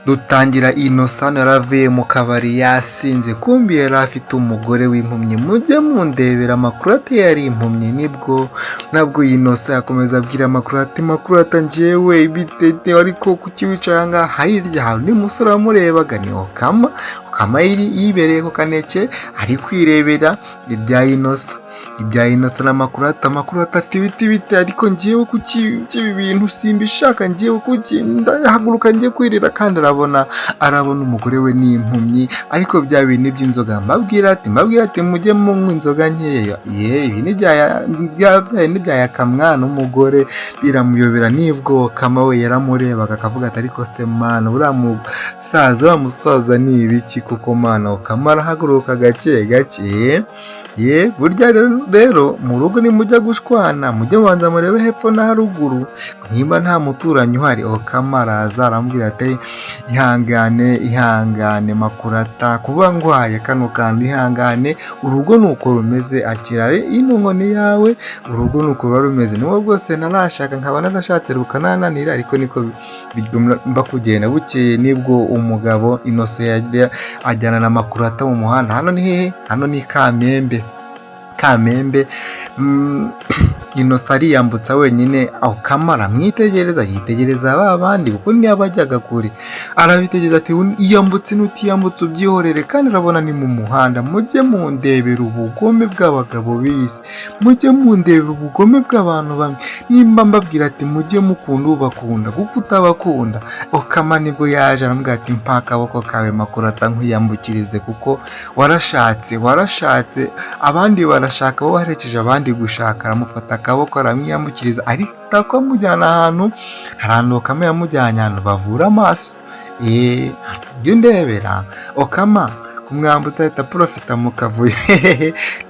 dutangira Innocent yaravuye mu kabari yasinze, kumbi yari afite umugore w'impumyi. Mujye mundebera Makurata yari impumyi. Nabwo Innocent yakomeza abwira Makurata, Makurata njyewe bitete ariko kuki wicaye ngaha hirya hari musore wamurebaga ni Okama yibereye ku kaneke ari kwirebera ibya Innocent na Makurata ati biti ariko njyewe kuki ibi bintu simbishaka, njyewe kuki ndahaguruka njye kwirira, kandi arabona umugore we ni impumyi. Ariko bya bintu by'inzoga mbabwira ati mujye munywa inzoga nkeya. Ibi ni bya kamwana umugore biramuyobera. Nibwo Okama we yaramurebaga akavuga ati ariko se mana uriya musaza ni ibiki kuko mana. Okama arahaguruka gake burya rero mu rugo nimujya gushwana mujye mubanza murebe hepfo na haruguru nimba nta muturanyi uhari. Okama araza arambwira ati ihangane Makurata kuba ngwaye kano kandi ihangane, urugo nuko rumeze, akira ino nkoni yawe, urugo nuko ruba rumeze. Niwo bwose narashaka nkaba narashatse rukanananira, ariko niko mba kugenda. Bukeye nibwo umugabo Innocent ajyana na Makurata mu muhanda. Hano ni hehe? Hano ni Kamembe. Innocent ariyambutsa wenyine, Okama aramwitegereza, yitegereza ba bandi kuko ntiyabajyaga kure, arabitegereza ati iyambutse n'utiyambutse ubyihorere, kandi arabona ni mu muhanda. Mujye mundebera ubugome bw'abagabo b'isi, mujye mundebera ubugome bw'abantu bamwe. Nimba mbabwira ati mujye mukunda ubakunda kuko utabakunda. Okama nibwo yaje aramubwira ati mpa akaboko kawe Makurata nkwiyambukirize kuko warashatse abandi barashaka, wowe waherekeje abandi gushaka. Aramufata akaboko aramwiyambukiriza, ariko amujyana ahantu Okama yamujyanye ahantu bavura amaso. Ibyo ndebera Okama kumwambutsa ahita profita mu kavuyo.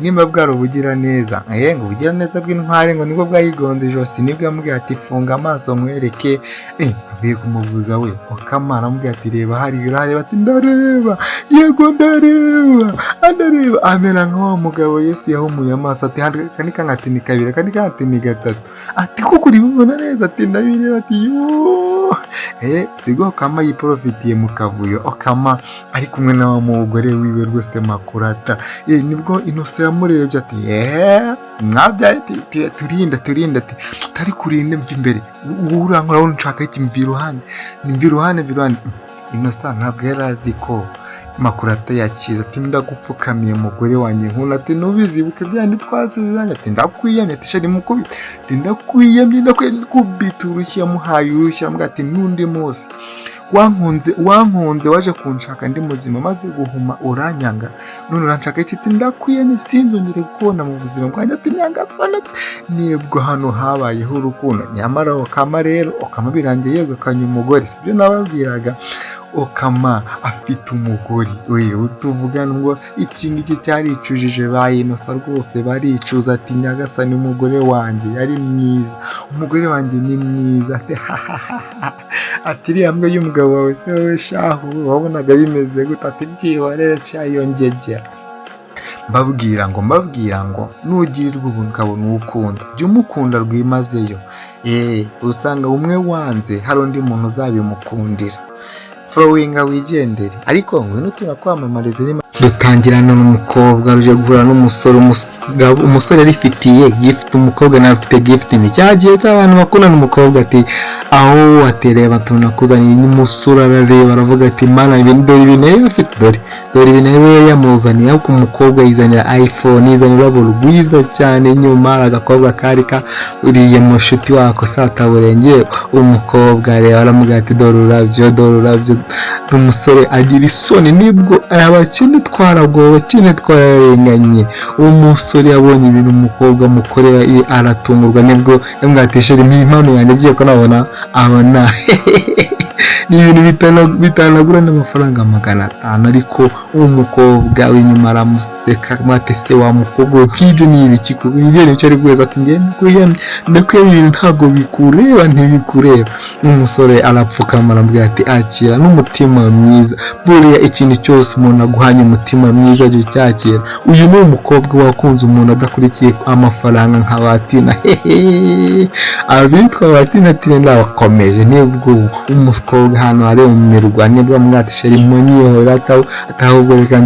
Nimba bwari ubugira neza ngo ubugira neza bw'intware ngo nibwo bwayigonze ijosi, nibwo yamubwira ati funga amaso nkwereke. Avuye kumuvuza we, Okama aramubwira ati reba hari urareba, ati ndareba, yego ndareba. Amera nk'uwo mugabo Yesu yahumuye amaso ati kani kangati ni kabiri, kani kangati ni gatatu, ati kuko uribona neza, ati ndabireba, ati yoo. Sigo Okama yiprofitiye mu kavuyo. Okama ari kumwe na mugore wiwe rwose Makurata. Nibwo Innocent yamurebye ati mwabyaye turinde ati tari kurinde mva imbere, urankora unshaka iki mva iruhande. Innocent ntabwo yari azi ko Makurata yakiza ati ndagupfukamiye mugore wanjye nkuna, ati nubizibuke byandi twasezeranye, ati ndakwiyamye, ati shari mukubita, ati ndakwiyamye kubita urushyi. Yamuhaye urushyi aramubwira ati n'undi munsi wankunze waje kunshaka ndi muzima, maze guhuma uranyanga, none uranshaka iki? Ati ndakwiyamye sinzongere kubona mu buzima bwanjye, ati nyangasana. Nibwo hano habayeho urukundo. Nyamara Okama birangiye yegukanye umugore, sibyo nababwiraga. Okama afite umugore utuvugana ngo iki ngiki cyaricujije ba Innocent rwose baricuza, ati nyagasani umugore wanjye yari mwiza, umugore wanjye ni mwiza. Ati iriya mbwa y'umugabo wawe se wowe shahu wabonaga bimeze gute? Ati byihorere cyayongegera. Mbabwira ngo nugirirwa ubuntu ukabona ukunda, jya umukunda rwimazeyo. Usanga umwe wanze hari undi muntu uzabimukundira. Flowinga wigendere, ariko ngwino turakwamamariza. Dutangirana n'umukobwa ruje guhura n'umusore. Umusore arifitiye gift, umukobwa nawe afite gift. Ni cyagiye cy'abantu bakundana. Umukobwa ati aho watereye batuna kuzaniye n'umusore, arareba aravuga ati mana dore ibintu yari afite, dore ibintu yari yamuzaniye. Ariko umukobwa yizanira iPhone, yizanira urabo rwiza cyane. Nyuma agakobwa karika uriye mushuti wako sataburenge. Umukobwa rero aramubwira ati dore urabyo. Umusore agira isoni, nibwo abakene twaragowe, bakene twararenganye. Umusore yabonye ibintu umukobwa mukorera aratungurwa. Nibwo yamwatisha impano yanjye agiye ko abona ni ibintu bitanagura n'amafaranga 500, ariko umukobwa w'inyuma aramuseka matese wa mukobwa nk'ibyo ni ibiki kuko ibyo cyo ari kweza ati ngende ndakwiyamye ibintu ntago ntibikureba. Umusore arapfukama arambwira ati akira n'umutima mwiza. Buriya ikintu cyose umuntu aguhanye umutima mwiza cyo cyakira. Uyu ni umukobwa wakunze umuntu adakurikiye amafaranga nka Batina. Abitwa Batina ati ndabakomeje. Nibwo umukobwa ahantu hari umirwa nibwo mwatisheri munyihora atahubwo reka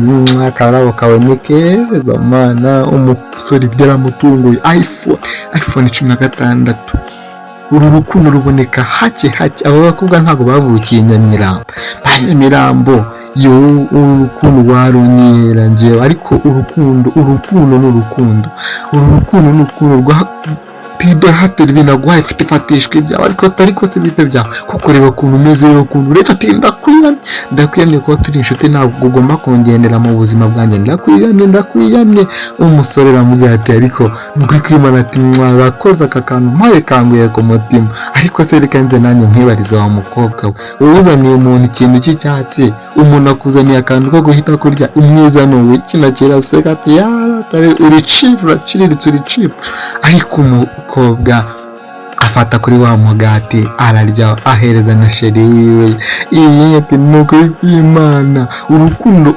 akarabo kawe ni keza mana. Umusore byaramutunguye iPhone 16. uru rukundo ruboneka hake. Abo bakobwa ntabwo bavukiye Nyamirambo, Nyamirambo yo urukundo waronyera njyewe, ariko urukundo rwa Pido hatari binaguhaye ifite ifatishwa ibyawe, ariko si bite byawe kuko reba ukuntu umeze, urukundo uretse ati ndakwiyamye kuba turi inshuti, ntabwo ugomba kungendera mu buzima bwanjye, ndakwiyamye. Umusore aramubwira ati ariko nukuri kwimana ati mwarakoze aka kantu mpaye kanguye ku mutima, ariko se reka nze nanjye nkibariza wa mukobwa we, uzaniye umuntu ikintu cy'icyatsi, umuntu akuzaniye akantu ko guhita kurya, umwiza n'uwo ikina kiraseka ati yaratare uraciriritse uricipa, ariko umukobwa afata kuri wa mugati ararya ahereza na sheri wiwe. Nuko y'Imana urukundo